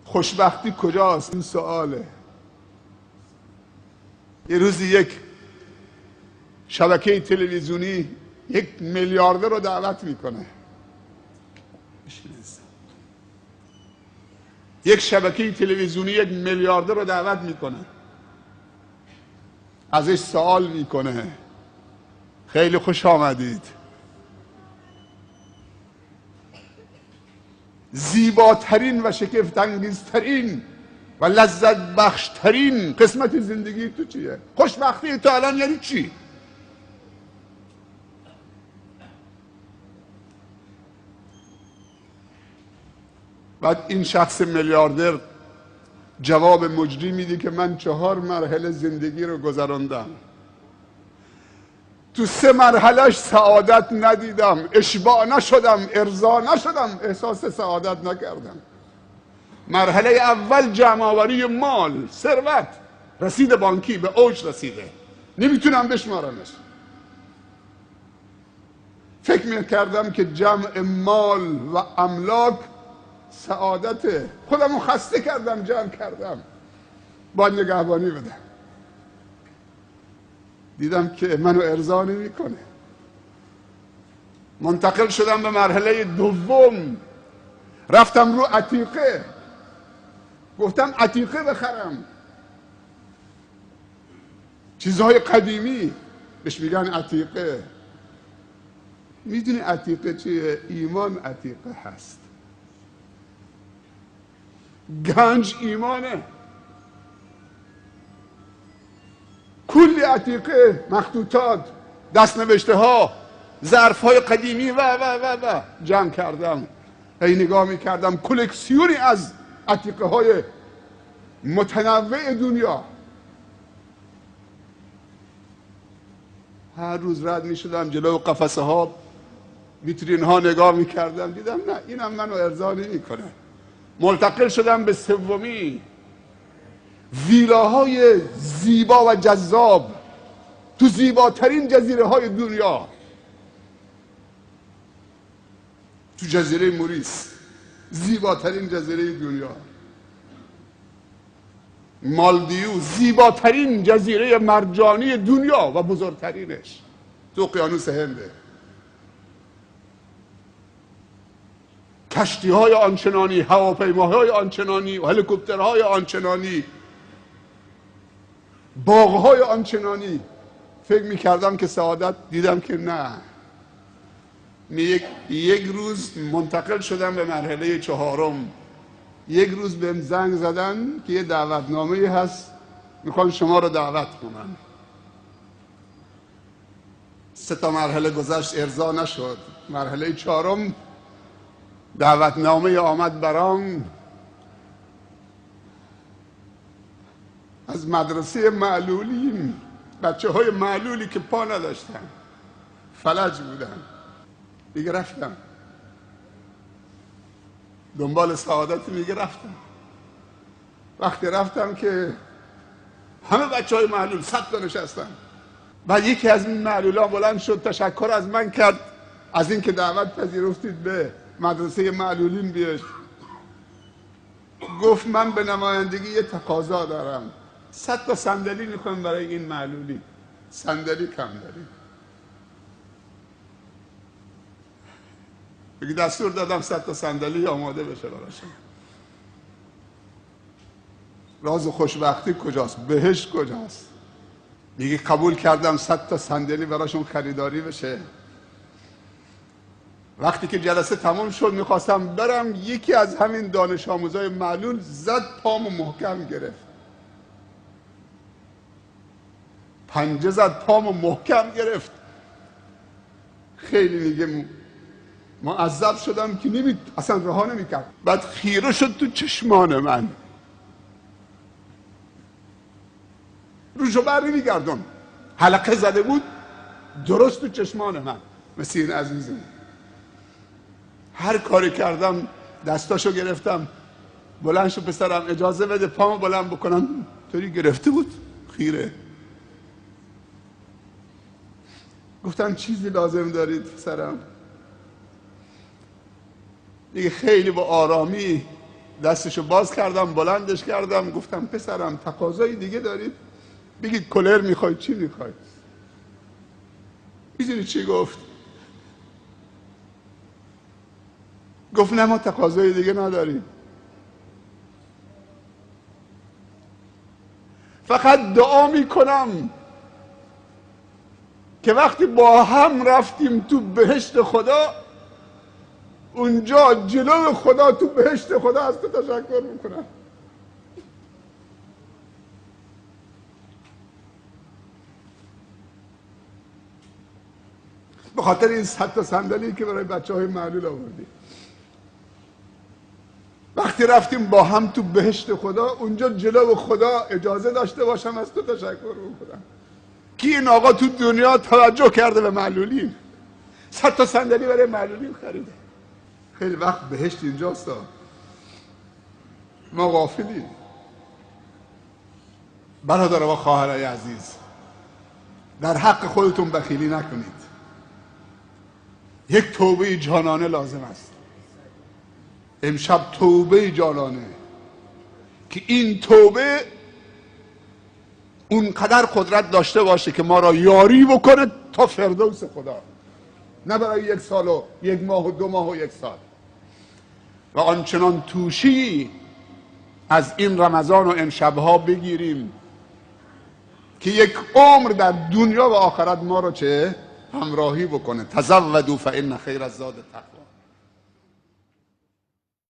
خوشبختی کجاست؟ این سواله. یه روزی یک شبکه تلویزیونی یک میلیاردر رو دعوت میکنه. یک شبکه تلویزیونی یک میلیاردر رو دعوت میکنه، ازش سوال میکنه خیلی خوش آمدید، زیباترین و شگفت‌انگیزترین و لذت بخشترین قسمت زندگی تو چیه؟ خوشبختی تو الان یعنی چی؟ بعد این شخص میلیاردر جواب مجری میده که من 4 مرحله زندگی رو گذراندم، تو 3 مرحلهش سعادت ندیدم، اشباع نشدم، ارضا نشدم، احساس سعادت نکردم. مرحله اول جمع‌آوری مال، ثروت، رسید بانکی به اوج رسیده، نمیتونم بشمارمش. فکر میکردم که جمع مال و املاک سعادته، خودمو خسته کردم، جمع کردم، باید نگهبانی بدم. دیدم که منو ارضا نمیکنه. منتقل شدم به مرحله دوم، رفتم رو عتیقه، گفتم عتیقه بخرم، چیزهای قدیمی بهش میگن عتیقه. میدونی عتیقه چیه؟ ایمان عتیقه هست، گنج ایمانه. کلی عتیقه، مخطوطات، دستنوشته ها، ظرف های قدیمی و جمع کردم. هی نگاه میکردم کلکسیونی از عتیقه های متنوع دنیا. هر روز رد میشدم جلو قفسه ها، ویترین ها نگاه میکردم، دیدم نه اینم منو ارضا نمیکنه. منتقل شدم به سومی، ویلاهای زیبا و جذاب تو زیباترین جزیره های دنیا، تو جزیره موریس، زیباترین جزیره دنیا. مالدیو، زیباترین جزیره مرجانی دنیا و بزرگترینش، تو اقیانوس هنده. کشتی های آنچنانی، هواپیماهای آنچنانی، هلیکوپترهای آنچنانی، باغهای آنچنانی. فکر میکردم که سعادت، دیدم که نه. یک روز منتقل شدم به مرحله چهارم. یک روز بهم زنگ زدن که یه دعوتنامه هست، میخوان شما رو دعوت کنن. 3 مرحله گذشت، ارضا نشد. مرحله چهارم دعوتنامه آمد برام، از مدرسه معلولین، بچه های معلولی که پا نداشتن، فلج بودن. دیگه رفتم دنبال سعادت، دیگه رفتم. وقتی رفتم که همه بچه های معلول 100 تا نشستن، بعد یکی از این معلولان بلند شد، تشکر از من کرد از اینکه دعوت پذیرفتید به مدرسه معلولین بیاید. گفت من به نمایندگی یه تقاضا دارم، 100 تا صندلی میخوام برای این معلولی، صندلی کم داریم. بگی دستور دادم 100 تا صندلی آماده بشه براشون. راز خوشبختی کجاست؟ بهشت کجاست؟ میگه قبول کردم 100 تا صندلی براشون خریداری بشه. وقتی که جلسه تمام شد میخواستم برم، یکی از همین دانش آموزای معلول زد پامو محکم گرفت، پنجه زد پامو محکم گرفت. خیلی میگه معذب شدم که اصلا رها نمیکرد. بعد خیره شد تو چشمان من، روشو بر نمیگردم، حلقه زده بود درست تو چشمان من، مثل این عزیزم. هر کاری کردم دستاشو گرفتم، بلند شو پسرم اجازه بده پامو بلند بکنم، طوری گرفته بود خیره. گفتم چیزی لازم دارید پسرم؟ دیگه خیلی با آرامی دستشو باز کردم، بلندش کردم، گفتم پسرم تقاضای دیگه دارید؟ بگید کلر میخواید، چی میخواید؟ میدونی چی گفت؟ گفت نه ما تقاضای دیگه نداریم، فقط دعا میکنم که وقتی با هم رفتیم تو بهشت خدا، اونجا جلو خدا تو بهشت خدا از تو تشکر میکنم. به خاطر این 100 تا صندلی که برای بچه‌های معلول آوردی. وقتی رفتیم با هم تو بهشت خدا، اونجا جلو خدا اجازه داشته باشم از تو تشکر میکنم که این آقا تو دنیا توجه کرده به معلولین، 100 تا صندلی برای معلولین خریده. خیلی وقت بهشت اینجاست، ما غافلیم. برادر و خواهرای عزیز، در حق خودتون بخیلی نکنید. یک توبه جانانه لازم است. امشب توبه جانانه که این توبه اونقدر قدرت داشته باشه که ما را یاری بکنه تا فردوس خدا، نه برای 1 سال و 1 ماه و 2 ماه و 1 سال. و آنچنان توشی از این رمضان و امشبها بگیریم که 1 عمر در دنیا و آخرت ما را چه همراهی بکنه. تزودوا فإن خیر الزاد التقوی.